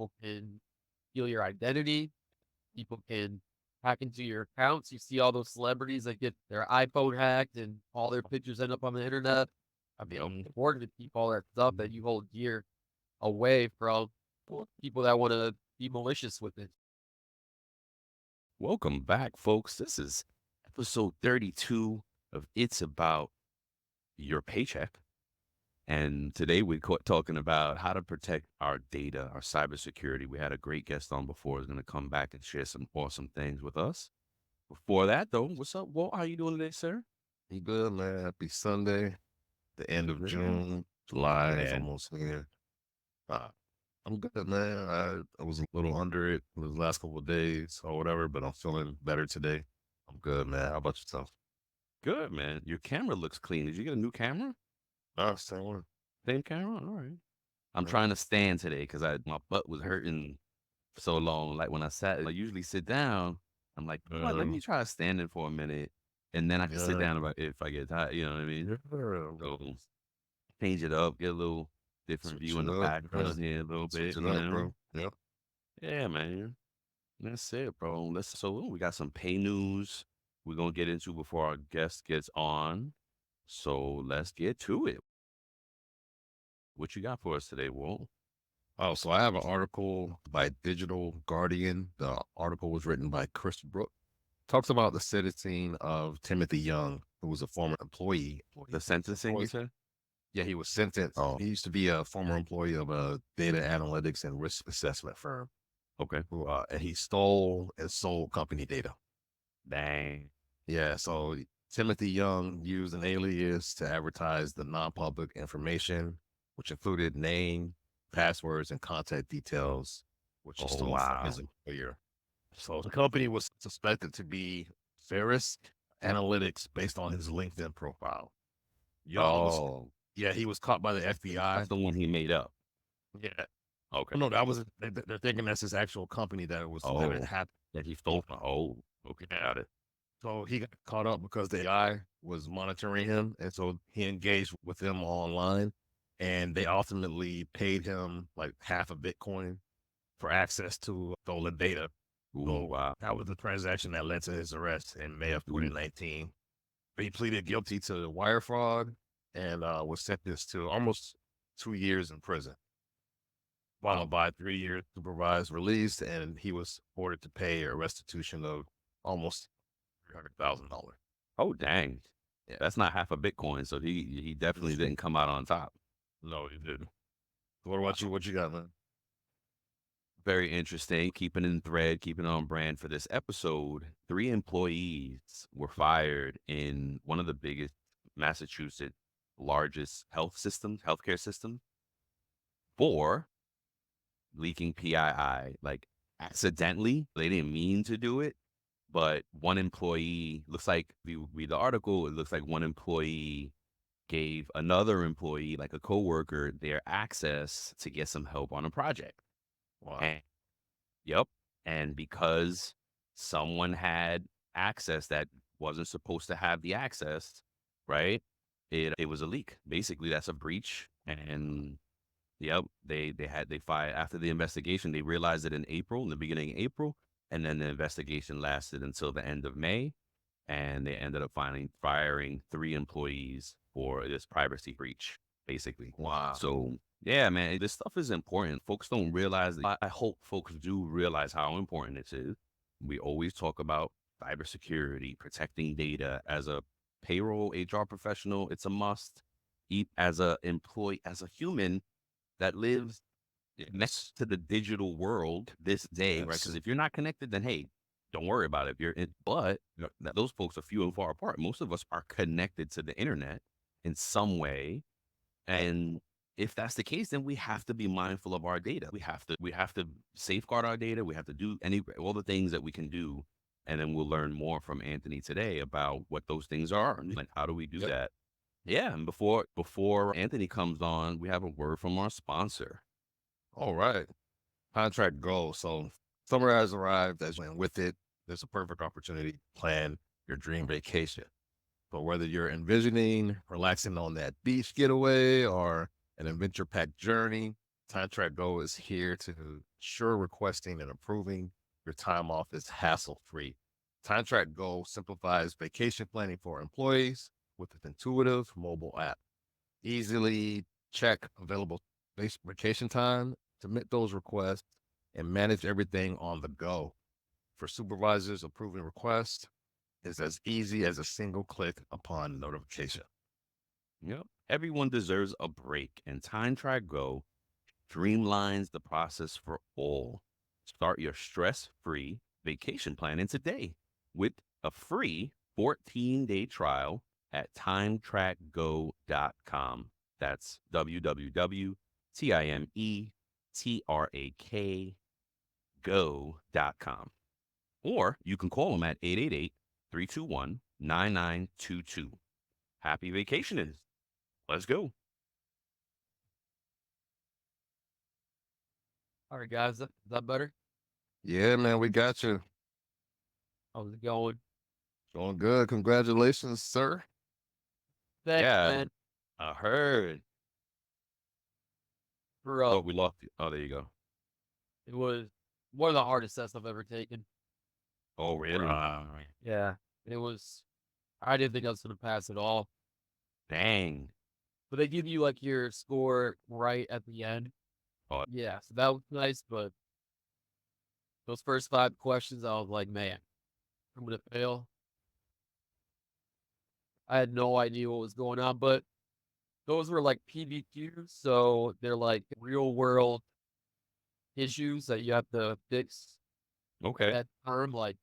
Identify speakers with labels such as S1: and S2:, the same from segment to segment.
S1: People can steal your identity. People can hack into your accounts. You see all those celebrities that get their iPhone hacked and all their pictures end up on the internet. I mean, it's important to keep all that stuff that you hold dear away from people that want to be malicious with it.
S2: Welcome back, folks. This is episode 32 of It's About Your Paycheck. And today we're talking about how to protect our data, our cybersecurity. We had a great guest on before who's going to come back and share some awesome things with us. Before that, though, what's up, Walt? How you doing today, sir?
S3: You good, man? Happy Sunday, the end of
S2: Man,
S3: June. July is
S2: man.
S3: almost here. Uh, I'm good, man. I was a little under it the last couple of days or whatever, but I'm feeling better today. I'm good, man. How about yourself?
S2: Good, man. Your camera looks clean. Did you get a new camera?
S3: Same one.
S2: Same camera? All right. I'm
S3: Yeah.
S2: trying to stand today because my butt was hurting for so long. Like when I sat, I usually sit down. I'm like, "What, let me try standing for a minute, and then I can sit
S3: Yeah.
S2: down if I get tired. You know what I mean?
S3: Yeah.
S2: So change it up, get a little different
S3: Switch
S2: view in
S3: it
S2: the
S3: up. Yeah.
S2: background here a little
S3: Switch
S2: bit.
S3: it
S2: You
S3: up,
S2: know?
S3: bro. Yep.
S2: Yeah, man. That's it, bro. We got some pay news we're gonna get into before our guest gets on. So let's get to it. What you got for us today, Walt?
S3: Oh, so I have an article by Digital Guardian. The article was written by Chris Brook. Talks about the sentencing of Timothy Young, who was a former employee.
S2: The sentencing, you said?
S3: Yeah, he was sentenced. He used to be a former employee of a data analytics and risk assessment firm,
S2: Okay.
S3: and he stole and sold company data.
S2: Dang.
S3: Yeah, so Timothy Young used an alias to advertise the non-public information, which included name, passwords, and contact details, which he
S2: Oh
S3: stole from his
S2: wow.
S3: employer. So the company was suspected to be Ferris Analytics based on his LinkedIn profile. Young was,
S2: Oh,
S3: yeah, he was caught by the FBI.
S2: that's the one he made up.
S3: Yeah.
S2: Okay.
S3: Oh, no, that was, they're thinking that's his actual company that it
S2: Oh,
S3: happened.
S2: that he stole from. Oh, okay,
S3: Yeah.
S2: got it.
S3: So he got caught up because the AI was monitoring him. And so he engaged with them online and they ultimately paid him like half a Bitcoin for access to stolen data.
S2: Ooh,
S3: So
S2: wow.
S3: that was the transaction that led to his arrest in May of
S2: Ooh.
S3: 2019. But he pleaded guilty to wire fraud and was sentenced to almost 2 years in prison,
S2: Wow.
S3: followed by 3 years supervised release, and he was ordered to pay a restitution of almost $300,000.
S2: Oh, dang.
S3: Yeah,
S2: That's not half a Bitcoin, so he definitely didn't come out on top.
S3: no, he didn't. What
S2: Wow.
S3: about you? What you got, man?
S2: Very interesting. Keeping in thread, keeping on brand for this episode. 3 employees were fired in one of the biggest Massachusetts largest healthcare systems, for leaking PII, like accidentally. They didn't mean to do it, but one employee, looks like, if you read the article, it looks like one employee gave another employee, like a coworker, their access to get some help on a project.
S3: Wow.
S2: And yep. And because someone had access that wasn't supposed to have the access, right? It was a leak. Basically, that's a breach. And yep, they fired after the investigation. They realized it in April, in the beginning of April, and then the investigation lasted until the end of May, and they ended up firing 3 employees for this privacy breach, basically.
S3: Wow.
S2: So yeah, man, this stuff is important. Folks don't realize. I hope folks do realize how important this is. We always talk about cybersecurity, protecting data. As a payroll HR professional, it's a must. As a employee, as a human that lives next to the digital world this day, right? Because
S3: Yes.
S2: if you're not connected, then hey, don't worry about it. If you're in, but those folks are few and far apart. Most of us are connected to the internet in some way, and if that's the case, then we have to be mindful of our data. We have to safeguard our data. We have to do all the things that we can do, and then we'll learn more from Anthony today about what those things are and how do we do
S3: Yep.
S2: that. Yeah, and before Anthony comes on, we have a word from our sponsor.
S3: All right. Contract goals. So summer has arrived, and with it, there's a perfect opportunity to plan your dream vacation. But whether you're envisioning relaxing on that beach getaway or an adventure packed journey, Time Track Go is here to sure requesting and approving your time off is hassle-free. Time Track Go simplifies vacation planning for employees with an intuitive mobile app. Easily check available vacation time, submit those requests, and manage everything on the go. For supervisors, approving requests is as easy as a single click upon notification.
S2: Yep. Everyone deserves a break, and Time Track Go streamlines the process for all. Start your stress-free vacation planning today with a free 14-day trial at timetrackgo.com. That's www.timetrakgo.com. Or you can call them at 888-321-9922. Happy vacationing. Let's go.
S1: All right, guys, is that better?
S3: Yeah, man, we got you.
S1: How's it going?
S3: Going good. Congratulations, sir.
S1: Thanks,
S2: Yeah,
S1: man.
S2: I heard.
S1: For
S2: Oh, we lost you. Oh, there you go.
S1: it was one of the hardest tests I've ever taken.
S2: Oh, really?
S3: Right.
S1: Yeah, it was. I didn't think I was gonna pass at all.
S2: Dang.
S1: But they give you like your score right at the end.
S2: Oh,
S1: Yeah, so that was nice. But those first 5 questions, I was like, man, I'm gonna fail. I had no idea what was going on, but those were like PBQs, so they're like real world issues that you have to fix
S2: okay.
S1: at term, like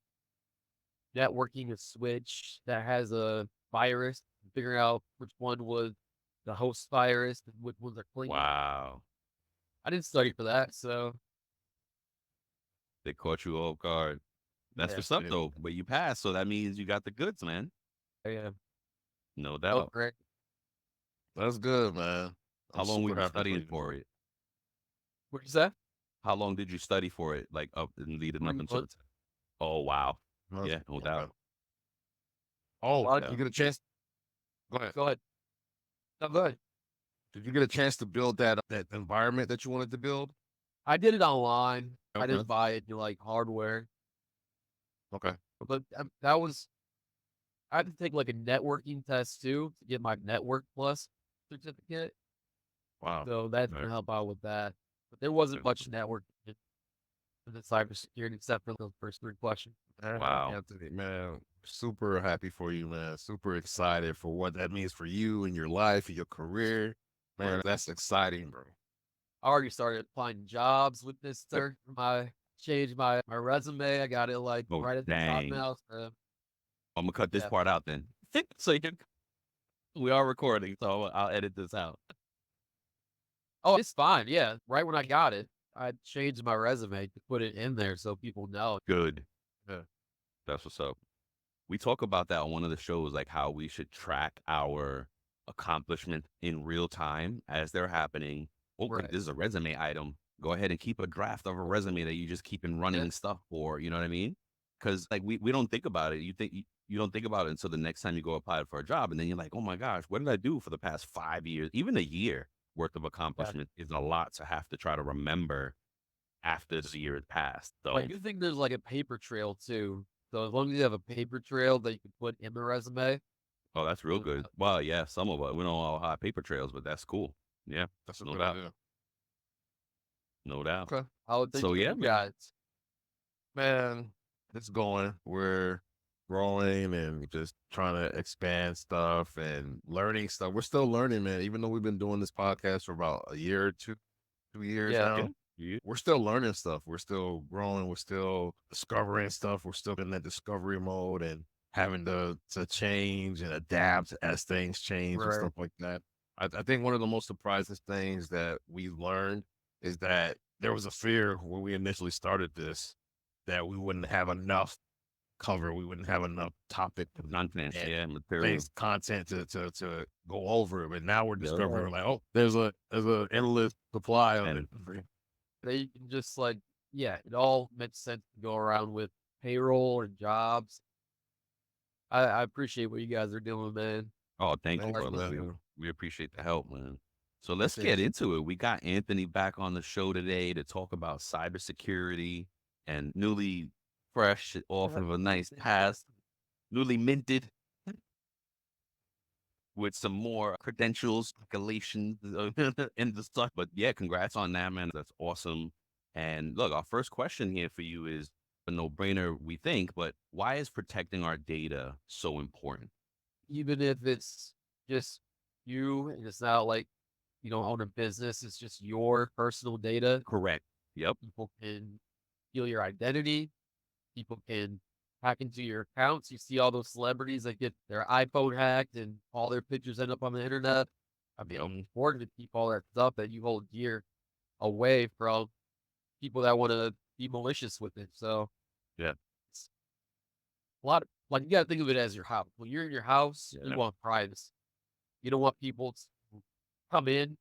S1: networking a switch that has a virus, figuring out which one was the host virus and which ones are clean.
S2: Wow.
S1: I didn't study for that, so
S2: They caught you off guard. That's
S1: yeah,
S2: what's up, though. But you passed, so that means you got the goods, man.
S1: yeah.
S2: No
S1: Oh,
S2: doubt.
S1: great.
S3: That's good, man.
S2: How
S3: I'm
S2: long were
S3: super
S2: you
S3: happy for
S2: studying
S3: you.
S2: for it?
S1: What'd you say?
S2: How long did you study for it? Like up and leading up
S1: 3
S2: until the
S1: months.
S2: test? Oh, wow.
S3: That's-
S2: Yeah, no
S3: okay.
S2: doubt.
S3: Oh,
S1: Well,
S3: did
S2: Yeah.
S3: you get a chance? Go ahead.
S1: go ahead. No, go ahead.
S3: Did you get a chance to build that environment that you wanted to build?
S1: I did it online. I
S3: Okay.
S1: didn't buy it, like hardware,
S3: Okay.
S1: but that was. I had to take like a networking test too to get my Network Plus certificate.
S3: Wow.
S1: So that's
S3: Right.
S1: gonna help out with that. But there wasn't much networking in the cybersecurity except for those first 3 questions.
S2: Wow.
S3: Anthony, man, super happy for you, man. Super excited for what that means for you and your life and your career. Man, that's exciting, bro.
S1: I already started applying jobs with this sir. My changed my resume. I got it like
S2: Oh,
S1: right at the top
S2: dang.
S1: now. So
S2: I'm going to cut this
S1: yeah.
S2: part out then. So we are recording, so I'll edit this out.
S1: Oh, it's fine. Yeah. Right when I got it, I changed my resume to put it in there so people know.
S2: Good.
S3: Yeah.
S2: That's what's up. We talk about that on one of the shows, like how we should track our accomplishments in real time as they're happening. Oh, like
S1: Right.
S2: this is a resume item. Go ahead and keep a draft of a resume that you just keep in running stuff for. You know what I mean? Because like we don't think about it. You don't think about it until the next time you go apply for a job, and then you're like, oh my gosh, what did I do for the past 5 years? Even a year worth of accomplishment is a lot to have to try to remember after the year has passed. So
S1: But you think there's like a paper trail too. So as long as you have a paper trail that you can put in the resume,
S2: oh, that's real good. Well, yeah, some of us we don't all have paper trails, but that's cool. Yeah,
S3: That's a
S2: no
S3: good
S2: doubt.
S3: idea.
S2: No doubt.
S3: Okay.
S1: I would think
S2: So, yeah,
S1: you
S2: man.
S1: guys.
S3: Man, it's going. We're growing and just trying to expand stuff and learning stuff. We're still learning, man. Even though we've been doing this podcast for about a year or 2 years
S1: Yeah.
S3: now,
S2: Yeah.
S3: we're still learning stuff. We're still growing. We're still discovering stuff. We're still in that discovery mode and having to change and adapt as things change and
S1: Right.
S3: stuff like that. I think one of the most surprising things that we learned is that there was a fear when we initially started this that we wouldn't have enough cover. We wouldn't have enough topic
S2: Content,
S3: and
S2: yeah, material.
S3: things, content to go over it. But now we're
S2: Yeah.
S3: discovering like, oh, there's a endless supply of
S2: And
S3: it.
S1: They can just like, yeah, it all makes sense to go around with payroll and jobs. I appreciate what you guys are doing, man.
S2: oh, thank you,
S3: Thank you,
S2: brother.
S3: man.
S2: We appreciate the help, man. So let's
S3: That's
S2: get
S3: interesting.
S2: into it. We got Anthony back on the show today to talk about cybersecurity and newly fresh off of a nice pass, newly minted with some more credentials, calculations, and the stuff. But yeah, congrats on that, man. That's awesome. And look, our first question here for you is a no-brainer, we think, but why is protecting our data so important?
S1: Even if it's just you and it's not like you don't own a business, it's just your personal data.
S2: Correct. Yep.
S1: People can steal your identity. People can hack into your accounts. You see all those celebrities that get their iPhone hacked and all their pictures end up on the internet. I mean,
S2: Yep.
S1: it's important to keep all that stuff that you hold dear away from people that want to be malicious with it. So
S2: Yeah.
S1: it's a lot of like you got to think of it as your house. When you're in your house, you
S2: Yeah.
S1: want privacy. You don't want people to come in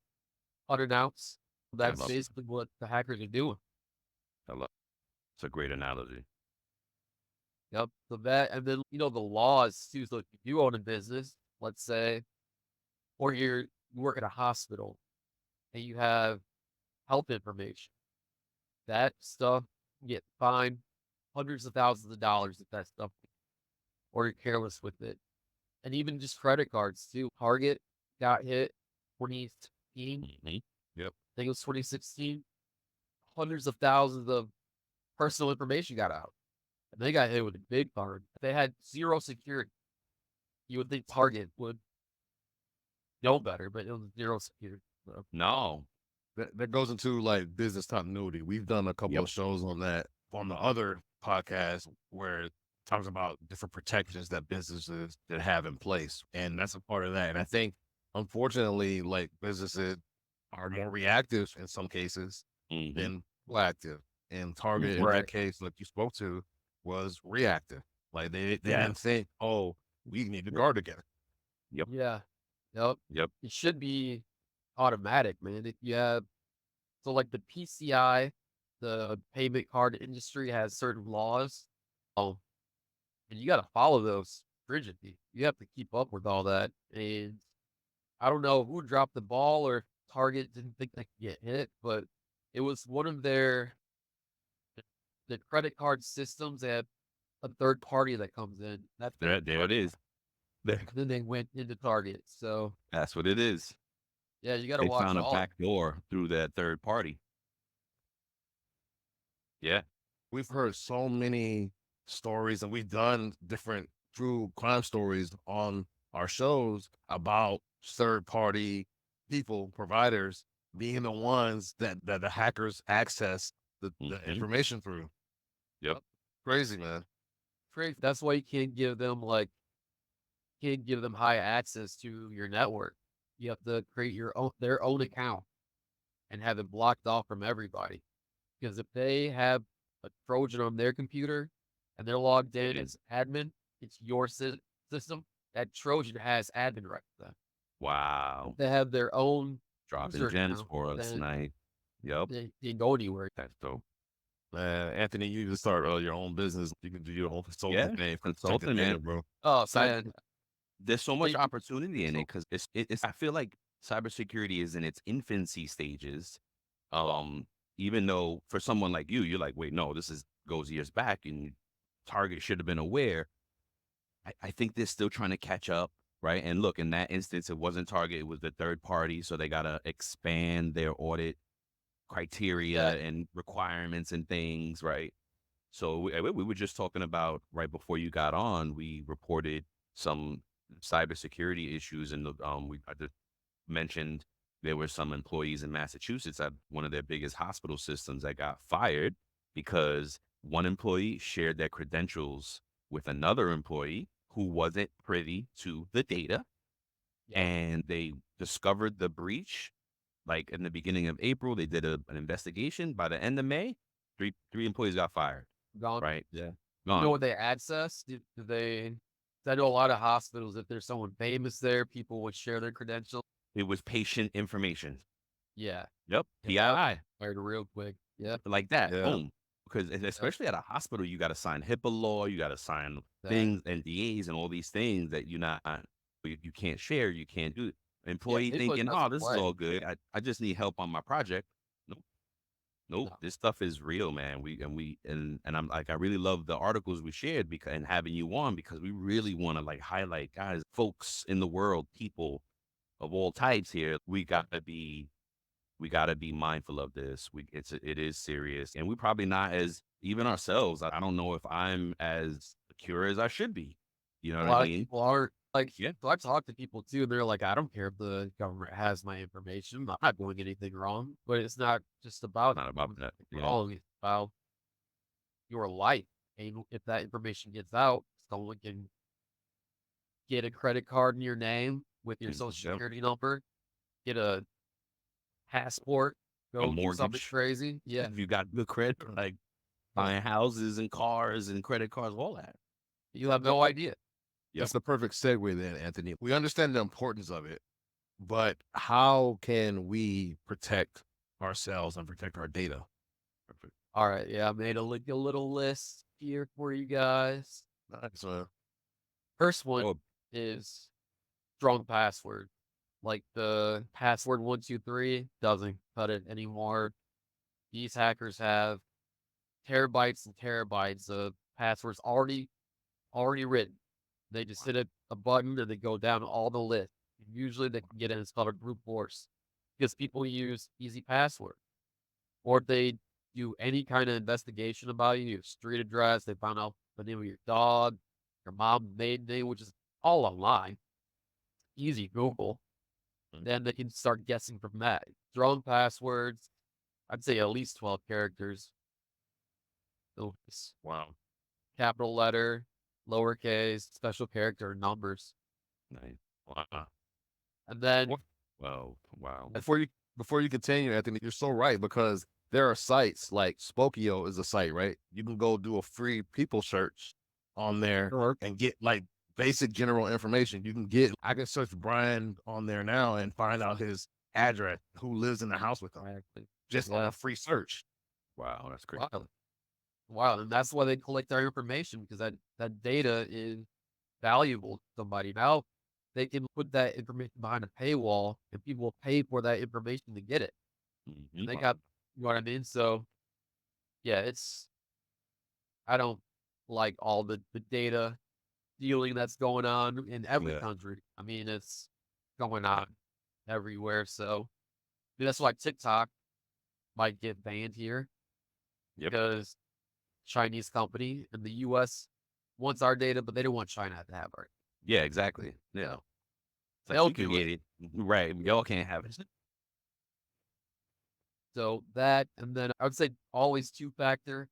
S1: unannounced.
S2: I
S1: That's
S2: love it.
S1: basically what the hackers are doing.
S2: I love it. It's a great analogy.
S1: Yep. So that, and then, the laws too. So if you own a business, let's say, or you work at a hospital and you have health information, that stuff you get fined hundreds of thousands of dollars if that stuff, or you're careless with it. And even just credit cards too. Target got hit 2016,
S2: Mhm. Yep.
S1: I think it was 2016. Hundreds of thousands of personal information got out. And they got hit with a big fine. They had zero security. You would think Target would know better, but it was zero security. So,
S2: No.
S3: That goes into like business continuity. We've done a couple
S2: Yep.
S3: of shows on that on the other podcast where it talks about different protections that businesses that have in place. And that's a part of that. And I think unfortunately, like businesses are more reactive in some cases
S2: Hmm.
S3: than proactive. And Target in
S1: right.
S3: that case, like you spoke to, was reactive. Like they
S2: Yeah.
S3: didn't think, oh, we need to guard together.
S2: Yep.
S1: Yeah. Yep.
S2: Yep.
S1: It should be automatic, man. If you have, so like the PCI, the payment card industry has certain laws. Oh, and you got to follow those rigidly. You have to keep up with all that. And I don't know who dropped the ball or Target didn't think they could get hit, but it was one of the credit card systems. They have a third party that comes in. That
S2: There it is. There.
S1: then they went into Target. So
S2: That's what it is.
S1: yeah, you got to
S2: They
S1: watch
S2: found a
S1: all.
S2: back door through that third party. Yeah.
S3: We've heard so many stories and we've done different true crime stories on our shows about third party people, providers being the ones that the hackers access the
S2: Hmm.
S3: information through.
S2: Yep.
S3: Crazy, man.
S1: Great. That's why you can't give them high access to your network. You have to create their own account and have it blocked off from everybody. Because if they have a Trojan on their computer and they're logged in as admin, it's your system. That Trojan has admin rights. Then.
S2: Wow.
S1: If they have their own
S2: Dropping
S1: user
S2: gems
S1: account,
S2: for us
S1: then
S2: tonight. Yep.
S1: they go anywhere.
S2: That's dope.
S3: Anthony, you need to start your own business. You can do your own
S2: Yeah.
S3: consulting thing for protected
S2: Consulting,
S3: data,
S2: man.
S3: bro.
S1: Oh
S2: Cyber,
S1: man,
S2: there's so much
S1: they,
S2: opportunity in
S1: so
S2: it because it's I feel like cybersecurity is in its infancy stages. Um, Even though for someone like you, you're like, wait, no, this is goes years back and Target should have been aware. I think they're still trying to catch up, right? And look, in that instance, it wasn't Target, it was the third party. So they gotta expand their audit criteria
S1: exactly.
S2: and requirements and things, right? So we were just talking about right before you got on, we reported some cybersecurity issues, and I just mentioned there were some employees in Massachusetts at one of their biggest hospital systems that got fired because one employee shared their credentials with another employee who wasn't privy to the data,
S1: Yep,
S2: and they discovered the breach like in the beginning of April. They did an investigation. By the end of May, three employees got fired.
S1: gone.
S2: Right? Yeah.
S1: You know
S2: Gone.
S1: what they access? Do they? 'Cause I know a lot of hospitals. If there's someone famous there, people would share their credentials.
S2: It was patient information.
S1: Yeah,
S2: Yep.
S1: yeah, that
S2: PII.
S1: fired real quick. Yeah,
S2: Like that.
S3: Yeah.
S2: Boom. Because
S1: yep,
S2: especially at a hospital, you got to sign HIPAA law. You got to sign
S1: that
S2: things, NDAs, and all these things that you can't share. You can't do. Employee
S1: they put
S2: thinking,
S1: that's
S2: oh,
S1: the
S2: this is
S1: play.
S2: all good. I just need help on my project. Nope. Nope.
S1: No.
S2: This stuff is real, man. And I'm like, I really love the articles we shared because and having you on because we really want to like highlight guys, folks in the world, people of all types here. We gotta be mindful of this. It is serious, and we probably not as even ourselves. I don't know if I'm as secure as I should be. You know
S1: A
S2: what I
S1: lot of
S2: mean?
S1: people aren't like,
S2: Yeah,
S1: so I talk to people too, and they're like, I don't care if the government has my information. I'm not doing anything wrong. But it's not just about
S2: not about
S1: doing
S2: that.
S1: something
S2: Yeah,
S1: wrong. It's about your life. And if that information gets out, someone can get a credit card in your name with your social
S2: yep.
S1: security number, get a passport,
S2: A
S1: go do something
S2: mortgage.
S1: crazy. Yeah.
S2: If you got good credit, like
S1: Yeah.
S2: buying houses and cars and credit cards, all that.
S1: You have no idea.
S2: Yep.
S3: That's the perfect segue then, Anthony. We understand the importance of it, but how can we protect ourselves and protect our data?
S2: Perfect.
S1: All right. Yeah. I made a little list here for you guys.
S3: Nice, man.
S1: First one
S2: Oh,
S1: is strong password. Like the password 123 doesn't cut it anymore. These hackers have terabytes and terabytes of passwords already written. They just hit a button and they go down all the list. Usually they can get in. It's called a brute force because people use easy password, or if they do any kind of investigation about you, your street address, they found out the name of your dog, your mom's maiden name, which is all online. Easy Google. Then they can start guessing from that. Strong passwords, I'd say at least 12 characters. So
S3: Wow.
S1: capital letter, lowercase, special character, numbers.
S2: nice.
S3: Wow.
S1: And then,
S3: What-
S2: Well, wow.
S3: Before you continue, Anthony, you're so right because there are sites like Spokio is a site, right? You can go do a free people search on there
S1: Sure.
S3: and get like basic general information. I can search Brian on there now and find out his address, who lives in the house with him,
S1: exactly.
S3: just on a free search.
S2: Wow, that's great.
S1: Wow. Wow. And that's why they collect our information because that data is valuable to somebody. Now they can put that information behind a paywall and people will pay for that information to get it. And
S2: Mhm.
S1: they got, you know what I mean? So, yeah, I don't like all the data dealing that's going on in every
S3: Yeah.
S1: country. I mean, it's going on everywhere. So, I mean, that's why TikTok might get banned here
S2: Yep.
S1: because Chinese company in the US wants our data, but they don't want China to have our.
S2: Yeah, exactly. Yeah.
S1: So
S2: It's like
S1: they'll
S2: you can
S1: do
S2: get
S1: it.
S2: it. Right. Y'all can't have it.
S1: So that, and then I would say always two factor,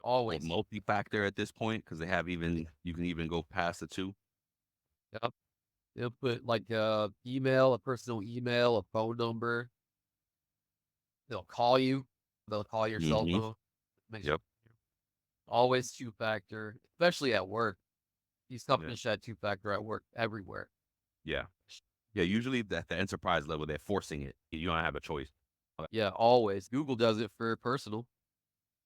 S2: Or
S1: always.
S2: multi-factor at this point because they have even you can even go past the two.
S1: Yep. They'll put like a email, a personal email, a phone number. They'll call you. They'll call your cell
S2: Hmm.
S1: phone. Make sure
S2: Yep.
S1: always two factor, especially at work. These
S2: Yeah.
S1: companies should have two factor at work everywhere.
S2: Yeah. Yeah. Usually at the enterprise level, they're forcing it. You don't have a choice.
S1: Yeah, always. Google does it for personal.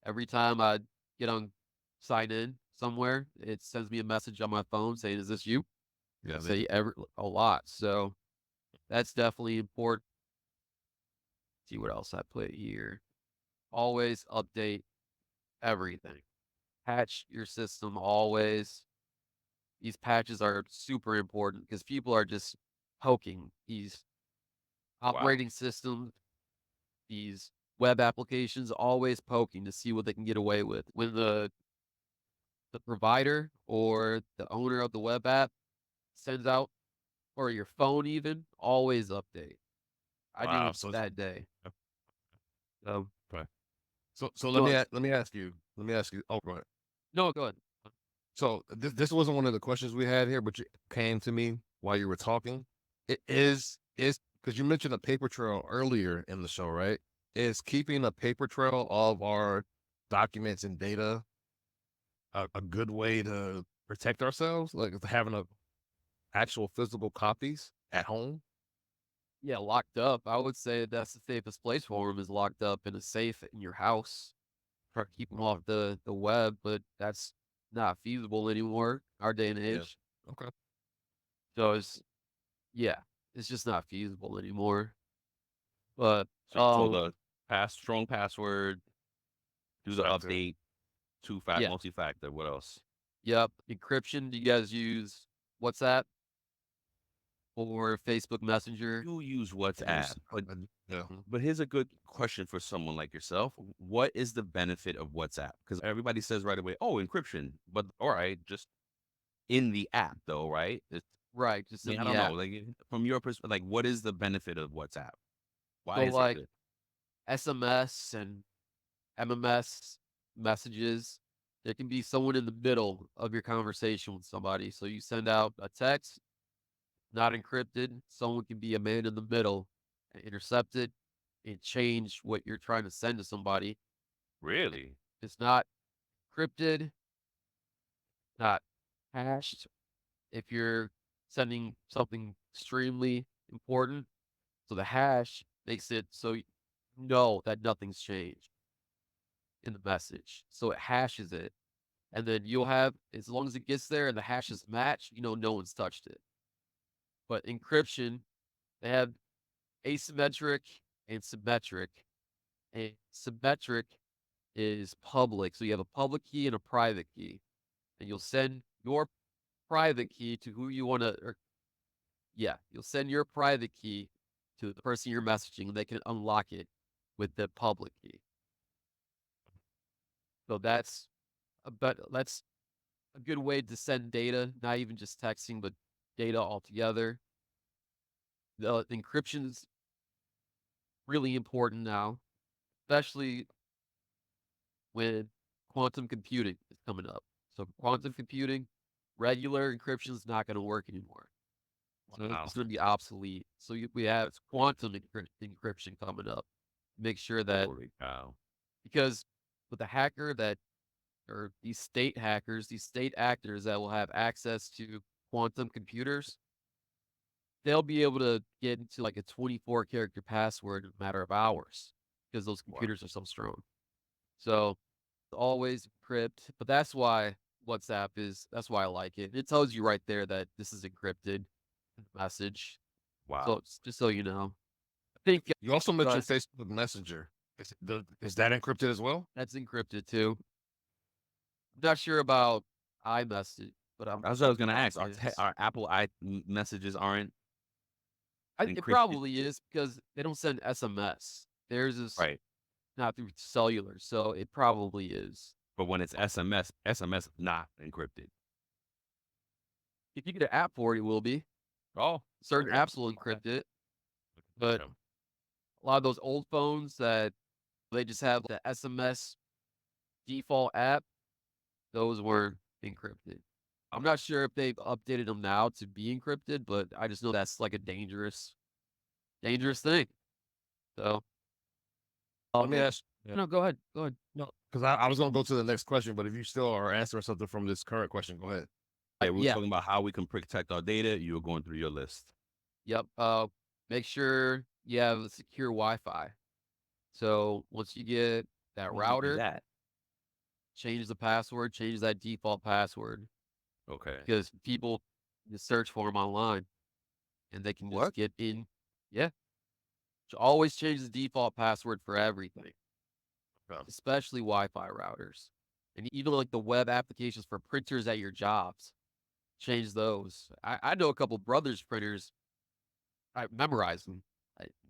S1: Every time I get on sign in somewhere, it sends me a message on my phone saying, "Is this you?"
S3: Yeah.
S1: I say every a lot. So that's definitely important. See what else I put here. Always update everything. Patch your system always. These patches are super important because people are just poking these
S2: Wow.
S1: operating systems, these web applications, always poking to see what they can get away with. When the provider or the owner of the web app sends out, or your phone even, always update. I do
S3: Wow.
S1: it that day. So
S3: Okay. So
S1: no,
S3: let me ask you. Oh, right.
S1: no, go ahead.
S3: So this wasn't one of the questions we had here, but it came to me while you were talking. It is because you mentioned a paper trail earlier in the show, right? Is keeping a paper trail of our documents and data a good way to protect ourselves, like having a actual physical copies at home?
S1: Yeah, locked up. I would say that's the safest place for them is locked up in a safe in your house. Try to keep them off the web, but that's not feasible anymore our day and
S3: Yeah.
S1: age.
S3: Okay.
S1: So it's yeah. it's just not feasible anymore. But
S2: So the strong password, do the
S3: Factor.
S2: update,
S1: yeah,
S2: multi-factor. What else?
S1: yep. Encryption. Do you guys use WhatsApp or Facebook Messenger?
S2: You use
S3: Use-
S2: WhatsApp,
S3: Yeah.
S2: but here's a good question for someone like yourself. What is the benefit of WhatsApp? Because everybody says right away, oh, encryption. But all right, just in the app though, right?
S1: Right, just in
S2: I
S1: the
S2: don't know.
S1: app.
S2: Like from your perspective, like what is the benefit of WhatsApp? Why
S1: So
S2: is it
S1: like
S2: good?
S1: SMS and MMS messages, there can be someone in the middle of your conversation with somebody. So you send out a text, not encrypted. Someone can be a man in the middle and intercept it and change what you're trying to send to somebody.
S2: Really?
S1: It's not encrypted, not hashed. If you're sending something extremely important, so the hash makes it so you know that nothing's changed in the message. So it hashes it. And then you'll have, as long as it gets there and the hashes match, no one's touched it. But encryption, they have asymmetric and symmetric. And symmetric is public. So you have a public key and a private key. And you'll send your private key to who you want to, or yeah, you'll send your private key to the person you're messaging, and they can unlock it with the public key. So that's a good way to send data, not even just texting, but data altogether. The encryption's really important now, especially when quantum computing is coming up. So quantum computing, regular encryption is not going to work anymore. So
S2: Wow.
S1: it's going to be obsolete. So we have quantum encryption coming up. Make sure that
S2: Holy cow.
S1: because with a hacker that or these state hackers, these state actors that will have access to quantum computers, they'll be able to get into like a 24 character password in a matter of hours because those
S2: Wow.
S1: computers are so strong. So always encrypt, but that's why that's why I like it. It tells you right there that this is encrypted message.
S2: Wow.
S1: So it's just so you know. I think
S3: You also mentioned
S1: uh,
S3: Facebook Messenger. Is that encrypted as well?
S1: that's encrypted too. I'm not sure about iMessage, but
S2: That's what I was gonna
S1: sure
S2: ask.
S1: it is.
S2: Our Apple messages aren't
S1: It
S2: encrypted,
S1: probably is because they don't send SMS. Theirs is
S2: right?
S1: not through cellular, so it probably is.
S2: But when it's SMS is not encrypted.
S1: If you get an app for it, it will be.
S2: Oh,
S1: Certain
S2: okay.
S1: apps will encrypt it, but
S2: Okay.
S1: a lot of those old phones that they just have the SMS default app, those weren't encrypted. I'm not sure if they've updated them now to be encrypted, but I just know that's like a dangerous thing. So,
S3: Let me ask. Yeah.
S1: no, go ahead. Go ahead.
S3: No, because I was going to go to the next question, but if you still are answering something from this current question, go ahead.
S2: Yeah, we were
S1: Yeah.
S2: talking about how we can protect our data. You were going through your list.
S1: Yep. Make sure you have a secure Wi-Fi. So once you get that
S2: How do you do
S1: router,
S2: that?
S1: change the password, change that default password
S2: Okay.
S1: because people just search for them online and they can just
S2: What?
S1: get in. Yeah. So always change the default password for everything,
S3: Okay.
S1: especially Wi-Fi routers. And even like the web applications for printers at your jobs, change those. I know a couple brothers printers. I memorize them.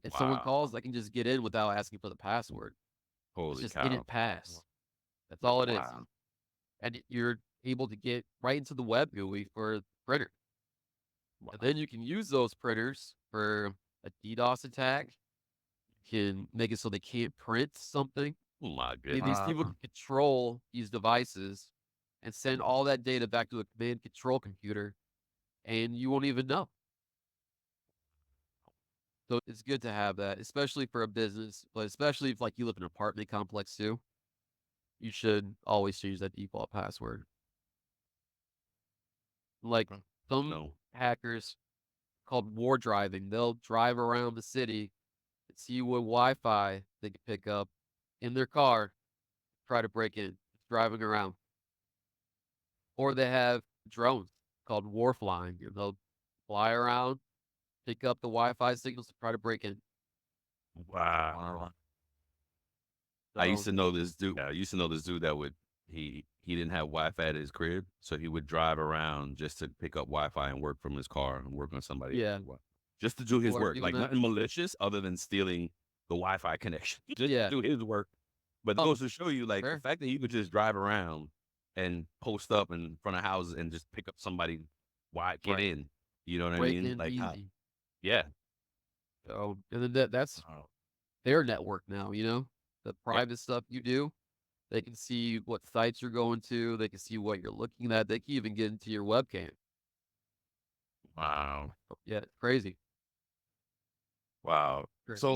S1: If someone
S2: Wow.
S1: calls, I can just get in without asking for the password. It's
S2: Holy
S1: just
S2: cow.
S1: init pass. That's all it is.
S2: Wow.
S1: And you're able to get right into the web GUI for the printer.
S2: Wow.
S1: And then you can use those printers for a DDoS attack. You can make it so they can't print something.
S2: Oh my
S1: These
S2: goodness.
S1: people can control these devices and send all that data back to a command control computer, and you won't even know. So it's good to have that, especially for a business, but especially if like you live in an apartment complex too. You should always change that default password. Like
S3: Okay.
S1: some
S2: No.
S1: hackers called war driving, they'll drive around the city and see what Wi-Fi they can pick up in their car, try to break in, driving around. Or they have drones called war flying, and they'll fly around, pick up the Wi-Fi signals to try to break in.
S3: Wow.
S2: I used
S1: So
S2: to know this dude. I used to know this dude that would he didn't have Wi-Fi at his crib, so he would drive around just to pick up Wi-Fi and work from his car and work on somebody
S1: yeah,
S2: else's Wi-Fi. Just to do his
S1: people are
S2: work,
S1: doing
S2: like
S1: that.
S2: nothing malicious other than stealing the Wi-Fi connection, just
S1: Yeah.
S2: to do his work. But it goes to show you, like, the
S1: Fair.
S2: fact that you could just drive around and post up in front of houses and just pick up somebody, why get
S3: Right.
S2: in? You know what I
S1: Break
S2: mean?
S1: in
S2: Like,
S1: easy.
S2: yeah,
S1: So and then that's
S3: Wow.
S1: their network now. The
S2: yep,
S1: private stuff you do. They can see what sites you're going to. They can see what you're looking at. They can even get into your webcam.
S3: Wow.
S1: Yeah, crazy.
S3: Wow.
S1: Crazy.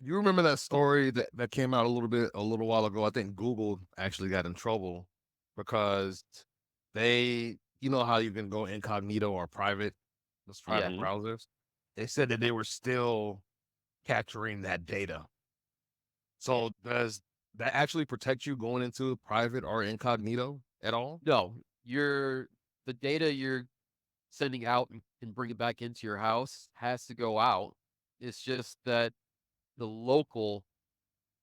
S3: You remember that story that came out a little while ago? I think Google actually got in trouble because you know how you can go incognito or private, those
S1: Yeah.
S3: private browsers. They said that they were still capturing that data. So does that actually protect you going into private or incognito at all?
S1: No, the data you're sending out and bring it back into your house has to go out. It's just that the local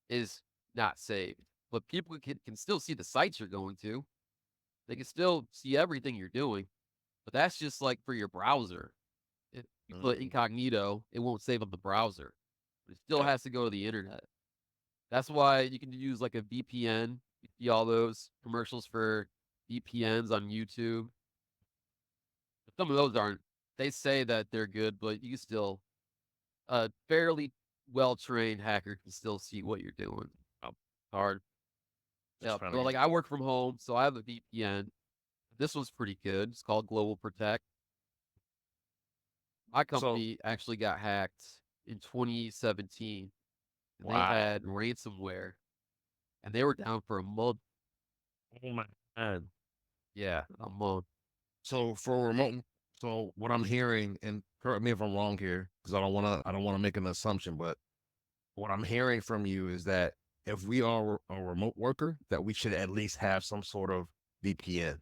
S1: is not saved, but people can still see the sites you're going to. They can still see everything you're doing, but that's just like for your browser. If you put
S3: Mm,
S1: incognito, it won't save on the browser. But it still
S3: yep.
S1: has to go to the internet. That's why you can use like a VPN. You see all those commercials for VPNs on YouTube. Some of those aren't. They say that they're good, but you can still a fairly well trained hacker can still see what you're doing. Hard.
S3: Just
S1: Yeah.
S3: trying to
S1: But
S3: get
S1: like I work from home, so I have a VPN. This one's pretty good. It's called Global Protect. My
S3: so
S1: company actually got hacked in 2017 and they
S3: wow.
S1: had ransomware and they were down for a month.
S3: Oh my God.
S1: Yeah, a month.
S3: So for remote, so what I'm hearing, and correct me if I'm wrong here, because I don't want to make an assumption, but what I'm hearing from you is that if we are a remote worker, that we should at least have some sort of VPN.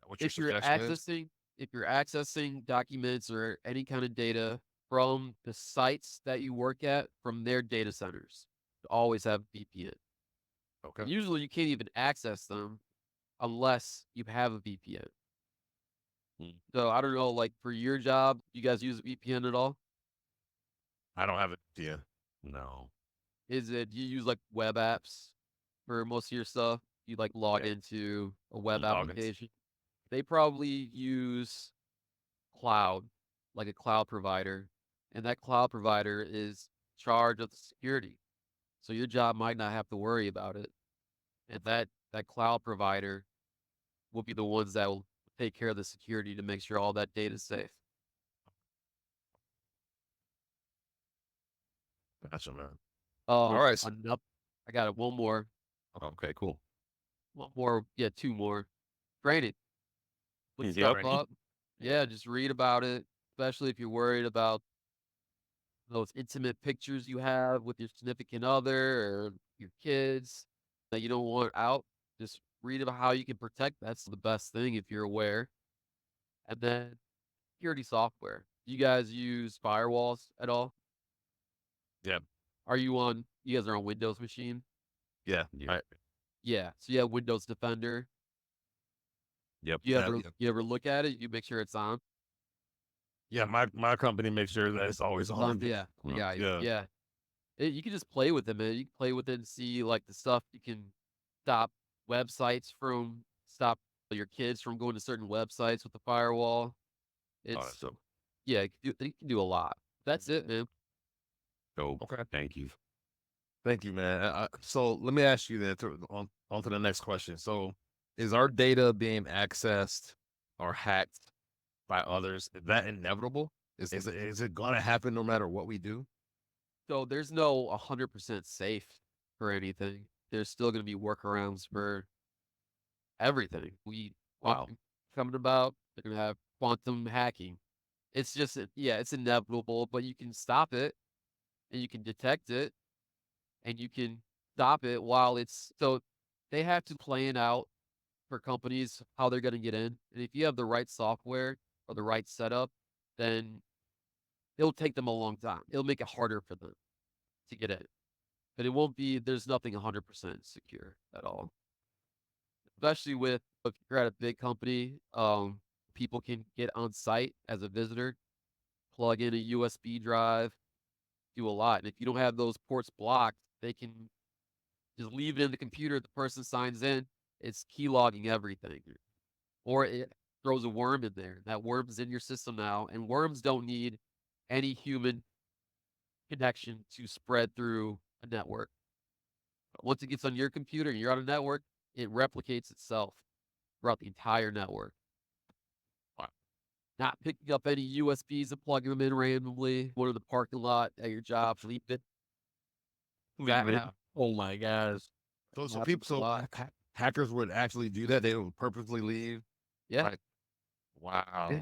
S3: What your
S1: If you're
S3: suggestion is?
S1: accessing if you're accessing documents or any kind of data from the sites that you work at from their data centers, always have VPN.
S3: Okay.
S1: And usually you can't even access them unless you have a VPN.
S2: mm,
S1: So I don't know, like for your job, you guys use a VPN at all?
S3: I don't have a VPN.
S2: no,
S1: Is it you use like web apps for most of your stuff? You like log
S3: Yeah.
S1: into a web
S3: Logins.
S1: application? They probably use cloud, like a cloud provider, and that cloud provider is in charge of the security. So your job might not have to worry about it. And that cloud provider will be the ones that will take care of the security to make sure all that data is safe.
S3: Gotcha, man. All
S1: Um,
S3: right.
S1: enough. I got it.
S2: okay, cool.
S1: One more. Yeah, two more. Training. Look
S2: Yep.
S1: stuff
S3: Training.
S1: up. Yeah, just read about it, especially if you're worried about those intimate pictures you have with your significant other or your kids that you don't want out. Just read about how you can protect. That's the best thing if you're aware. And then security software. Do you guys use firewalls at all?
S3: Yeah.
S1: You guys are on Windows machine?
S3: Yeah.
S2: Yeah.
S3: All right.
S1: Yeah. So you have Windows Defender.
S2: Yep.
S3: Yeah.
S1: You ever look at it? You make sure it's on?
S3: Yeah. My company makes sure that it's always on.
S1: Yeah. I
S2: Well,
S1: got you.
S3: Yeah.
S1: Yeah. You can just play with it, man. You can play with it and see like the stuff you can stop stop your kids from going to certain websites with the firewall.
S2: oh, that's
S1: It's
S2: so
S1: yeah, it can do a lot. That's it, man.
S2: dope.
S3: Okay.
S2: Thank you.
S3: Thank you, man. So let me ask you then on to the next question. So is our data being accessed or hacked by others? Is that inevitable? Is it gonna happen no matter what we do?
S1: So there's no 100% safe for anything. There's still going to be workarounds for everything.
S2: Wow.
S1: Coming about. They're going to have quantum hacking. It's just yeah, it's inevitable, but you can stop it and you can detect it and you can stop it while it's so they have to plan out for companies how they're going to get in. And if you have the right software or the right setup, then it'll take them a long time. It'll make it harder for them to get in. But it won't be there's nothing 100% secure at all. Especially with if you're at a big company, people can get on site as a visitor, plug in a USB drive, do a lot. And if you don't have those ports blocked, they can just leave it in the computer. The person signs in, it's key logging everything. Or it throws a worm in there. That worm's in your system now, and worms don't need any human connection to spread through a network. Once it gets on your computer and you're on a network, it replicates itself throughout the entire network.
S3: Wow.
S1: Not picking up any USBs and plugging them in randomly. Go to the parking lot at your job, leave it. That
S3: Leave it. Oh my gosh. So
S1: happens
S3: people,
S1: a
S3: so
S1: lot.
S3: hackers would actually do that. They would purposely leave.
S1: Yeah.
S3: Like, wow.
S1: Yeah.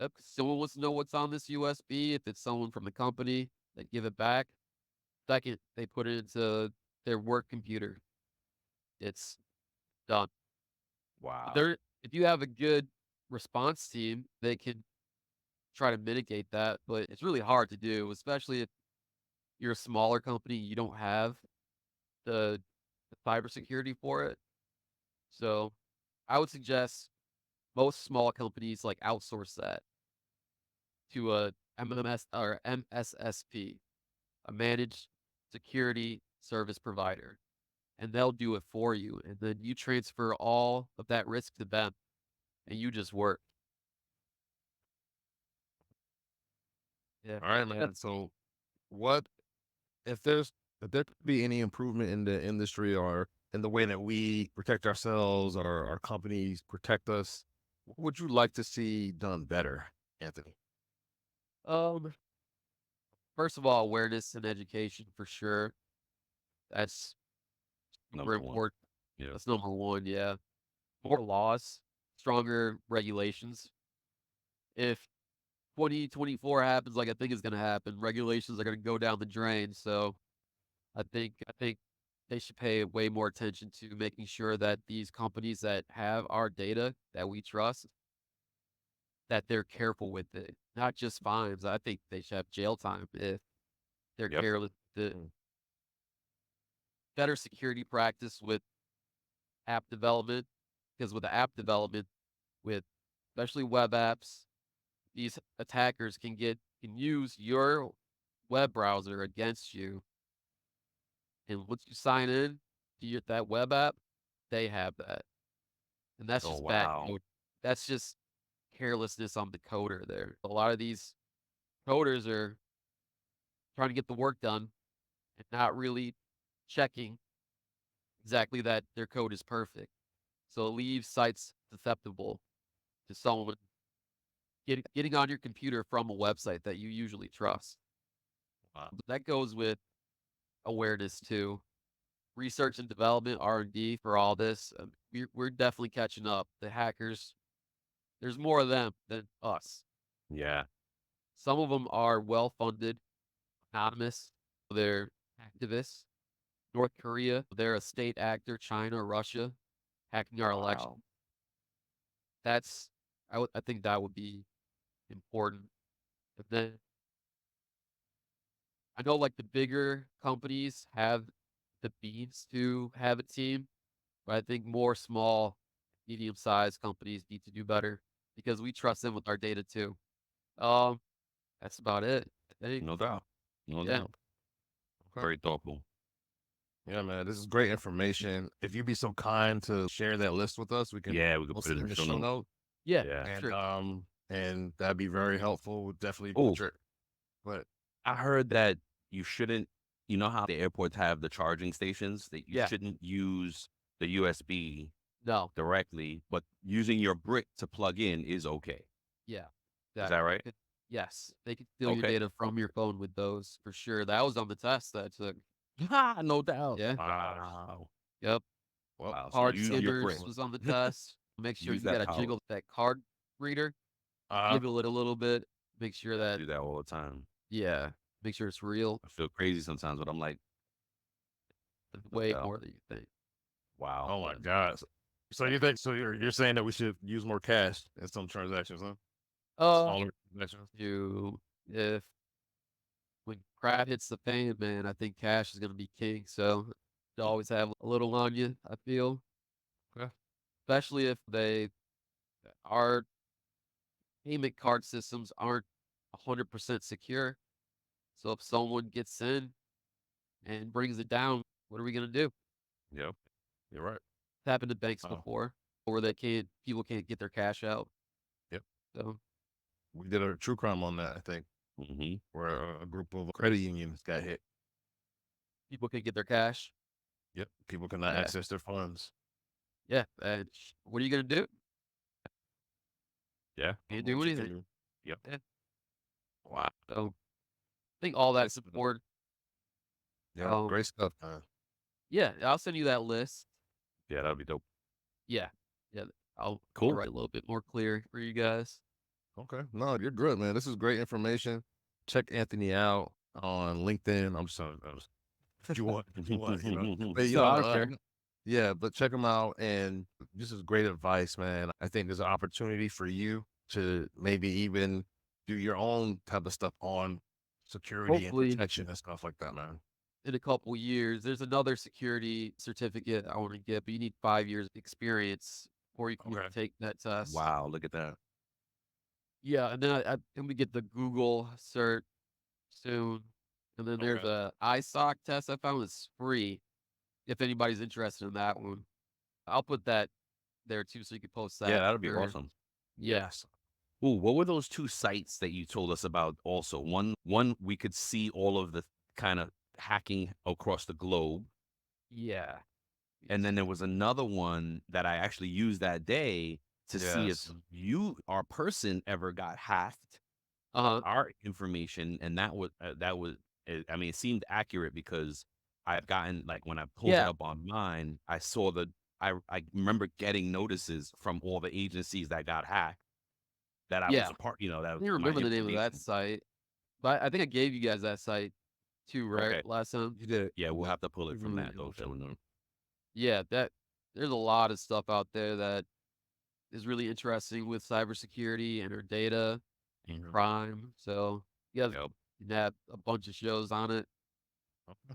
S1: Yep. Someone wants to know what's on this USB. If it's someone from the company, they give it back. Second, they put it into their work computer. It's done.
S2: Wow.
S1: If you have a good response team, they can try to mitigate that, but it's really hard to do, especially if you're a smaller company, you don't have the cybersecurity for it. So I would suggest most small companies like outsource that to a MMS or MSSP, a managed security service provider, and they'll do it for you. And then you transfer all of that risk to them and you just work. Yeah.
S3: All right, man. So what if there could be any improvement in the industry or in the way that we protect ourselves or our companies protect us? What would you like to see done better, Anthony?
S1: Um, First of all, awareness and education for sure. That's super
S2: Number one.
S1: important.
S2: Yeah.
S1: That's number one. Yeah. More laws, stronger regulations. If 2024 happens like I think is going to happen, regulations are going to go down the drain. So I think they should pay way more attention to making sure that these companies that have our data that we trust, that they're careful with it, not just fines. I think they should have jail time if they're
S2: Yep.
S1: careless. The
S3: Mm.
S1: better security practice with app development, because with the app development, with especially web apps, these attackers can use your web browser against you. And once you sign in to that web app, they have that. And that's
S2: Oh
S1: just bad
S2: wow.
S1: code. That's just carelessness on the coder there. A lot of these coders are trying to get the work done and not really checking exactly that their code is perfect. So it leaves sites susceptible to someone getting on your computer from a website that you usually trust. But that goes with awareness too. Research and development, R&D for all this. We're definitely catching up. The hackers, there's more of them than us.
S2: Yeah.
S1: Some of them are well funded, anonymous. They're activists. North Korea, they're a state actor. China, Russia, hacking our election.
S2: Wow.
S1: That's I think that would be important. And then I know like the bigger companies have the means to have a team, but I think more small, medium-sized companies need to do better because we trust them with our data too. Um, that's about it. I think.
S2: No doubt. No
S1: Yeah.
S2: doubt.
S3: Okay.
S2: Very thoughtful.
S3: Yeah, man, this is great information. If you'd be so kind to share that list with us, we can
S2: Yeah, we could
S3: post
S2: put
S3: it
S2: it
S3: in the show note.
S1: Yeah.
S2: Yeah.
S3: And
S1: Sure.
S3: and that'd be very helpful. We'll definitely
S2: Oh,
S3: put your but
S2: I heard that you shouldn't, you know how the airports have the charging stations, that you
S1: Yeah.
S2: shouldn't use the USB
S1: No.
S2: directly, but using your brick to plug in is okay.
S1: Yeah.
S2: Is that
S1: Exactly.
S2: right?
S1: Yes, they can steal your
S2: Okay.
S1: data from your phone with those for sure. That was on the test that I took.
S2: No doubt.
S1: Yeah.
S2: Wow.
S1: Yep.
S3: well,
S2: Wow. So
S1: Card
S2: use your
S1: skimmers
S2: brick.
S1: was on the test. Make sure
S2: Use
S1: you
S2: that
S1: got to
S2: power.
S1: jiggle that card reader. Jiggle it a little bit. Make sure
S2: I
S1: that
S2: do that all the time.
S1: yeah. Make sure it's real.
S2: I feel crazy sometimes, but I'm like,
S1: Way
S2: hell?
S1: more than you think.
S2: Wow.
S3: oh my God. So you think so you're saying that we should use more cash in some transactions, huh?
S1: Uh,
S3: Smaller transactions.
S1: you if when crap hits the fan, man, I think cash is gonna be king. So you always have a little on you, I feel.
S3: Okay.
S1: Especially if our payment card systems aren't 100% secure. So if someone gets in and brings it down, what are we gonna do?
S3: Yep. You're right.
S1: It's happened to banks
S3: Oh,
S1: before where people can't get their cash out.
S3: yep.
S1: So
S3: We did a true crime on that, I think,
S2: Hmm.
S3: where a group of credit unions got hit.
S1: people can get their cash.
S3: Yep. People cannot
S1: Yeah.
S3: access their funds.
S1: Yeah. And what are you gonna do?
S2: Yeah.
S1: Can't
S3: What
S1: do
S3: you can
S1: anything.
S3: do. Yep.
S1: Yeah.
S2: Wow.
S1: So I think all that's
S3: Great stuff.
S1: important.
S3: Yeah. Great stuff, man.
S1: Yeah, I'll send you that list.
S2: Yeah, that'd be dope.
S1: Yeah. Yeah. I'll
S2: Cool.
S1: write a little bit more clear for you guys.
S3: Okay. No, you're good, man. This is great information. Check Anthony out on LinkedIn. I'm just if you want, But,
S1: No, I don't care.
S3: yeah, but check him out. And this is great advice, man. I think there's an opportunity for you to maybe even do your own type of stuff on security and
S1: Hopefully
S3: protection and stuff like that, man.
S1: in a couple years, there's another security certificate I want to get, but you need 5 years experience before you can
S3: Okay.
S1: take that test.
S2: Wow, look at that.
S1: Yeah, and then then we get the Google cert soon. And then there's
S3: Okay.
S1: a ISOC test I found is free if anybody's interested in that one. I'll put that there too so you can post that.
S2: Yeah, that'd be
S1: for-
S2: awesome.
S1: Yeah.
S2: Ooh, what were those two sites that you told us about also? One we could see all of the kind of hacking across the globe.
S1: Yeah.
S2: And then there was another one that I actually used that day to see if
S3: Yes.
S2: our person ever got hacked,
S1: Uh-huh.
S2: our information, and that was I mean, it seemed accurate because I've gotten like when I pulled it
S1: Yeah.
S2: up on mine, I saw I remember getting notices from all the agencies that got hacked that I was
S1: Yeah.
S2: a part, that
S1: I
S2: was
S1: can't
S2: my
S1: remember the name of that
S2: information.
S1: site, but I think I gave you guys that site too, right?
S2: Okay.
S1: Last time.
S3: You did.
S2: Yeah, we'll have to pull it
S1: Can't
S2: from
S1: remember
S2: that
S1: the name
S2: though.
S1: of it.
S2: So,
S1: Yeah, there's a lot of stuff out there that is really interesting with cybersecurity and our data and crime. So you guys
S2: Yep.
S1: can have a bunch of shows on it.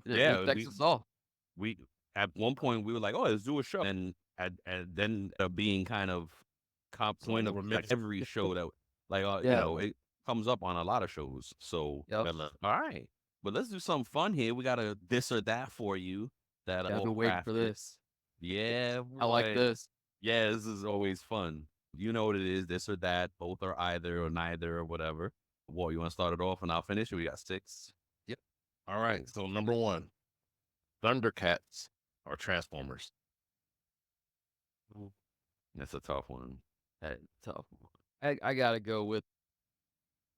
S1: And it
S2: Yeah,
S1: affects us all.
S2: we at one point we were like, oh, let's do a show, and then being kind of point of like every show that like
S1: Yeah.
S2: it comes up on a lot of shows. So
S1: Yep.
S2: all right, but let's do something fun here. We got a this or that for you that
S1: Yeah, I've been waiting for this.
S2: Yeah,
S1: I like
S2: boy.
S1: this.
S2: Yeah, this is always fun. You know what it is, this or that, both or either or neither or whatever. Well, you want to start it off and I'll finish it? We got 6.
S3: Yep. All right. So number 1, Thundercats or Transformers.
S2: That's a tough one.
S1: That tough one. I gotta go with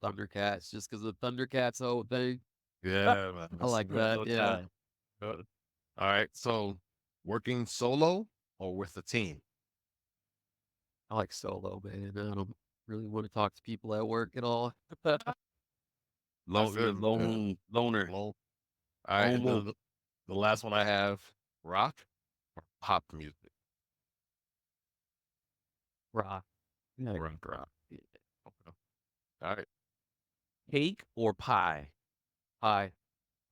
S1: Thundercats just because of the Thundercats whole thing.
S3: Yeah, man.
S1: I like that. Yeah.
S3: All right. So working solo or with a team?
S1: I like solo, man. I don't really want to talk to people at work at all.
S3: Good.
S2: Loner.
S3: All right. And
S2: Lone
S3: then the last one I have, rock or pop music.
S1: Rock. Yeah,
S3: Rock.
S1: Yeah.
S3: Okay. All right.
S2: Cake or pie?
S1: Pie.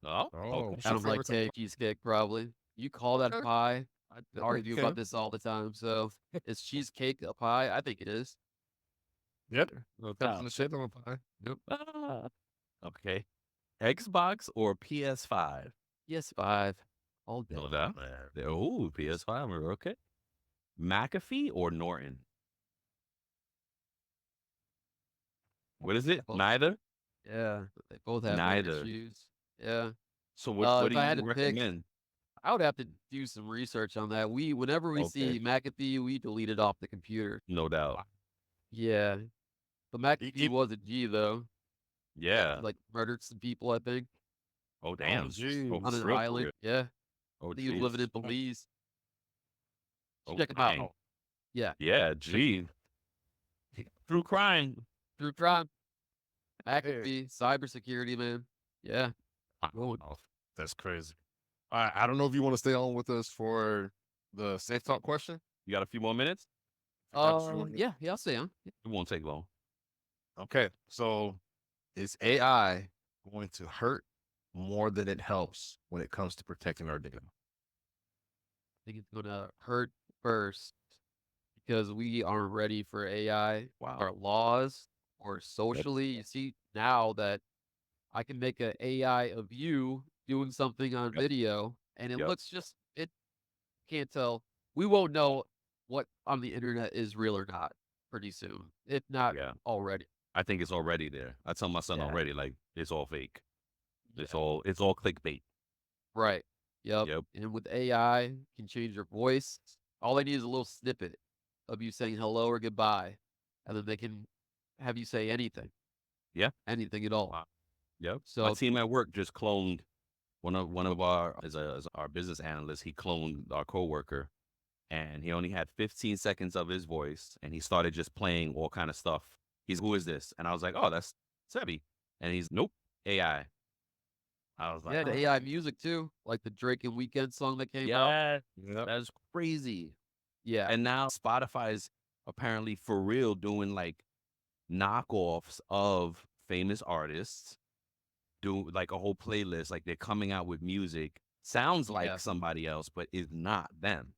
S2: Oh,
S3: Oh,
S2: okay.
S3: what's
S1: I
S3: your
S1: don't like
S3: favorite type of-
S1: cheesecake, probably. You call that
S3: Okay.
S1: pie? I argue
S3: Okay.
S1: about this all the time. So, is cheesecake a pie? I think it is.
S3: Yep.
S2: No
S3: Depends on
S2: doubt.
S3: the shape of a pie. Yep.
S2: Ah, okay. Xbox or PS5?
S1: PS5 all day.
S2: No doubt. Oh, PS5. Okay. McAfee or Norton? What is it?
S1: Both-
S2: Neither?
S1: Yeah, they both have their
S2: Neither.
S1: issues. Yeah.
S2: So what
S1: If
S2: do
S1: I had
S2: you
S1: to pick,
S2: recommend?
S1: I would have to do some research on that. Whenever we see McAfee, we delete it off the computer.
S2: No doubt.
S1: Yeah, but McAfee was a G though.
S2: Yeah.
S1: He, like murdered some people, I think,
S2: Oh, damn.
S3: geez.
S2: Oh,
S1: on an
S2: for real, for
S1: island.
S2: real.
S1: Yeah,
S2: Oh,
S1: I think he was living in
S2: jeez.
S1: Belize.
S2: Oh,
S1: Check him out.
S2: dang.
S1: Yeah,
S2: Yeah, gee. Through crime.
S1: through crime. McAfee, cybersecurity, man. Yeah,
S3: Oh, that's crazy. All right. I don't know if you want to stay on with us for the safe talk question.
S2: You got a few more minutes?
S1: yeah, I'll stay on.
S2: It won't take long.
S3: Okay. So is AI going to hurt more than it helps when it comes to protecting our data?
S1: I think it's gonna hurt first because we aren't ready for AI,
S2: Wow.
S1: our laws, or socially. You see now that I can make an AI of you doing something on
S2: Yep.
S1: video, and it
S2: Yep.
S1: looks just it can't tell. We won't know what on the internet is real or not pretty soon, if not
S2: Yeah.
S1: already.
S2: I think it's already there. I tell my son
S1: Yeah.
S2: already, like, it's all fake. It's
S1: Yeah.
S2: all clickbait.
S1: Right. Yep.
S2: Yep.
S1: And with AI, you can change your voice. All they need is a little snippet of you saying hello or goodbye, and then they can have you say anything,
S2: Yeah.
S1: anything at all.
S2: Wow. Yep. My
S1: So
S2: team at work just cloned one of our as our business analyst. He cloned our coworker, and he only had 15 seconds of his voice, and he started just playing all kind of stuff. He's, who is this? And I was like, oh, that's Sebi. And he's, nope, AI. I was like,
S1: yeah, the AI music too, like the Drake and Weekend song that came out.
S2: yeah,
S3: Yep.
S2: that's crazy.
S1: Yeah.
S2: And now Spotify's apparently for real doing like knockoffs of famous artists, do like a whole playlist. Like they're coming out with music, sounds like
S1: Yeah.
S2: somebody else, but is not them.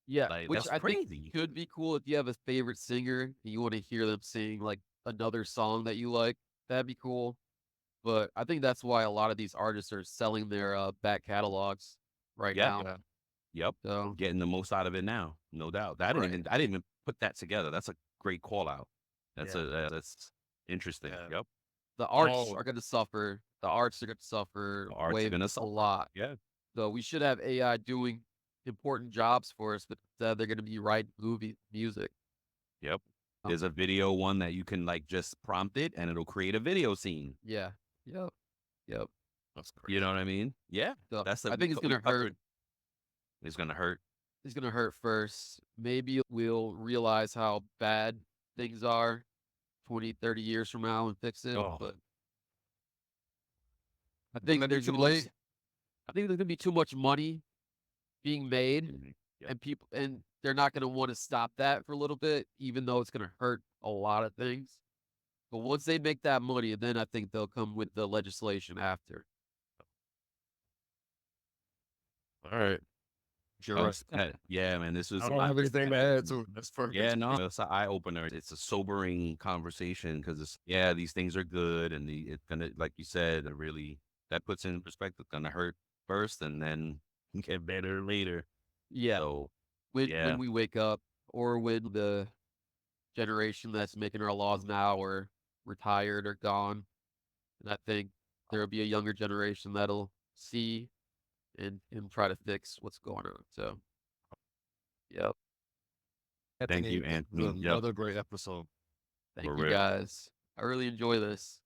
S1: Yeah,
S2: Like
S1: which
S2: that's
S1: I think
S2: crazy.
S1: could be cool if you have a favorite singer and you wanna hear them sing, like, another song that you like, that'd be cool, but I think that's why a lot of these artists are selling their, back catalogs right
S2: Yeah.
S1: now,
S3: Yeah.
S2: Yep.
S1: so
S2: Getting the most out of it now, no doubt.
S1: right.
S2: I didn't even put that together. That's a great call out.
S3: Yeah.
S2: That's interesting.
S3: Yeah.
S2: Yep.
S1: The arts
S3: Oh,
S1: are gonna suffer, the arts are gonna suffer
S2: The arts are
S1: way
S2: gonna
S1: a
S2: suffer.
S1: lot,
S2: Yeah.
S1: so we should have AI doing important jobs for us, but instead they're gonna be writing music.
S2: Yep.
S1: Oh,
S2: There's a video one that you can like just prompt it and it'll create a video scene.
S1: yeah. Yep. Yep.
S3: that's
S2: You
S3: crazy.
S2: know what I mean? Yeah.
S1: So,
S2: That's the
S1: I think it's
S2: we
S1: gonna hurt
S2: covered. It's gonna hurt.
S1: It's gonna hurt first. Maybe we'll realize how bad things are 20, 30 years from now and fix it.
S3: Oh,
S1: But I
S3: wouldn't
S1: think
S3: that be
S1: there's
S3: too
S1: gonna be
S3: late?
S1: I think there's gonna be too much money being made
S2: Yep.
S1: and people and they're not gonna want to stop that for a little bit, even though it's gonna hurt a lot of things. But once they make that money, then I think they'll come with the legislation after.
S3: All right. You're right.
S2: Yeah, man. This was
S3: I don't have anything to add to it. That's
S2: yeah,
S3: perfect.
S2: no, it's an eye opener. It's a sobering conversation because it's yeah, these things are good and it's gonna, like you said, really that puts in perspective. Gonna hurt first and then get better later.
S1: Yeah.
S2: So
S1: When
S2: yeah,
S1: we wake up or when the generation that's making our laws now are retired or gone. And I think there'll be a younger generation that'll see and try to fix what's going on. So, yep.
S2: thank you,
S3: Anthony, this
S2: Anthony.
S3: was
S2: Yep,
S3: another great episode.
S1: Thank
S2: for
S1: you
S2: real.
S1: guys. I really enjoy this.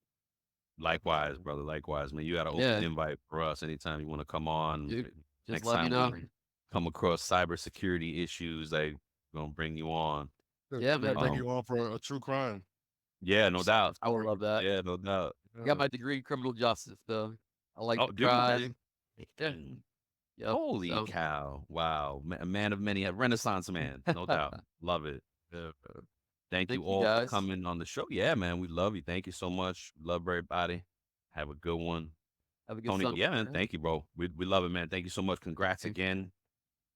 S2: Likewise, brother. Likewise, man. You got an open
S1: Yeah,
S2: invite for us anytime you want to come on.
S1: dude. Just
S2: Next
S1: let me
S2: time
S1: know.
S2: we come across cybersecurity issues, like gonna bring you on.
S1: Yeah,
S3: Yeah,
S1: man.
S3: bring you on for a true crime.
S2: Yeah, no doubt.
S1: I would love that.
S2: Yeah, no doubt.
S1: I got my degree in criminal justice, though. I like
S2: Oh,
S1: the
S2: do
S1: crime. Yeah.
S2: you?
S1: Yep.
S2: Holy
S1: So,
S2: cow. Wow. A man of many, a renaissance man. No doubt. Love it.
S3: Yeah.
S2: Thank you
S1: thank you
S2: all for
S1: guys.
S2: coming on the show. Yeah, man. We love you. Thank you so much. Love everybody. Have a good one.
S1: Have a good
S2: Tony,
S1: summer.
S2: yeah, man. Thank you, bro. We love it, man. Thank you so much. Congrats again.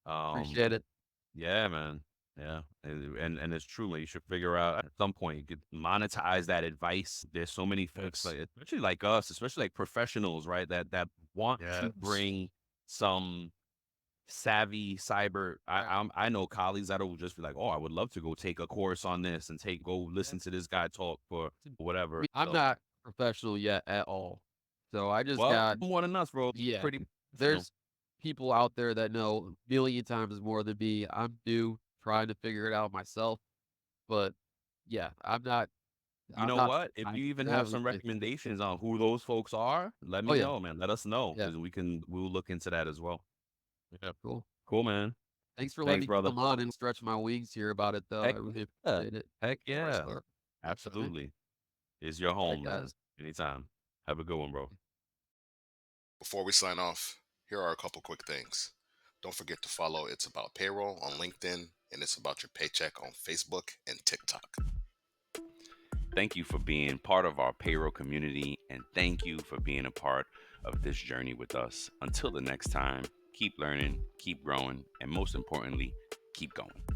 S1: Appreciate it.
S2: Yeah, man. Yeah. And it's true, man. You should figure out at some point you could monetize that advice. There's so many folks,
S3: Yes.
S2: like, especially like us, especially like professionals, right? That want to
S3: Yes.
S2: bring some savvy cyber. I know colleagues that'll just be like, oh, I would love to go take a course on this and go listen to this guy talk for whatever.
S1: I'm
S2: So,
S1: not professional yet at all. So I just
S2: well,
S1: got
S2: more than us, bro.
S1: yeah.
S2: Pretty,
S1: There's people out there that know a million times more than me. I'm new, trying to figure it out myself. But yeah,
S2: you
S1: I'm
S2: know
S1: not
S2: what? If
S1: I
S2: you even have some
S1: everything.
S2: recommendations on who those folks are, let
S1: Oh
S2: me
S1: yeah,
S2: know, man. Let us know
S1: yeah,
S2: because we'll look into that as well.
S3: Yeah.
S1: cool.
S2: Cool, man.
S1: Thanks for letting
S2: Thanks,
S1: me
S2: brother.
S1: come on and stretch my wings here about it though. I
S2: Heck
S1: really
S2: yeah.
S1: appreciate it.
S2: Heck
S3: All right,
S2: yeah.
S3: sir.
S2: Absolutely. It's your
S1: All right,
S2: home, man.
S1: guys.
S2: Anytime. Have a good one, bro.
S4: Before we sign off, here are a couple quick things. Don't forget to follow It's About Payroll on LinkedIn and It's About Your Paycheck on Facebook and TikTok.
S2: Thank you for being part of our payroll community, and thank you for being a part of this journey with us. Until the next time, keep learning, keep growing, and most importantly, keep going.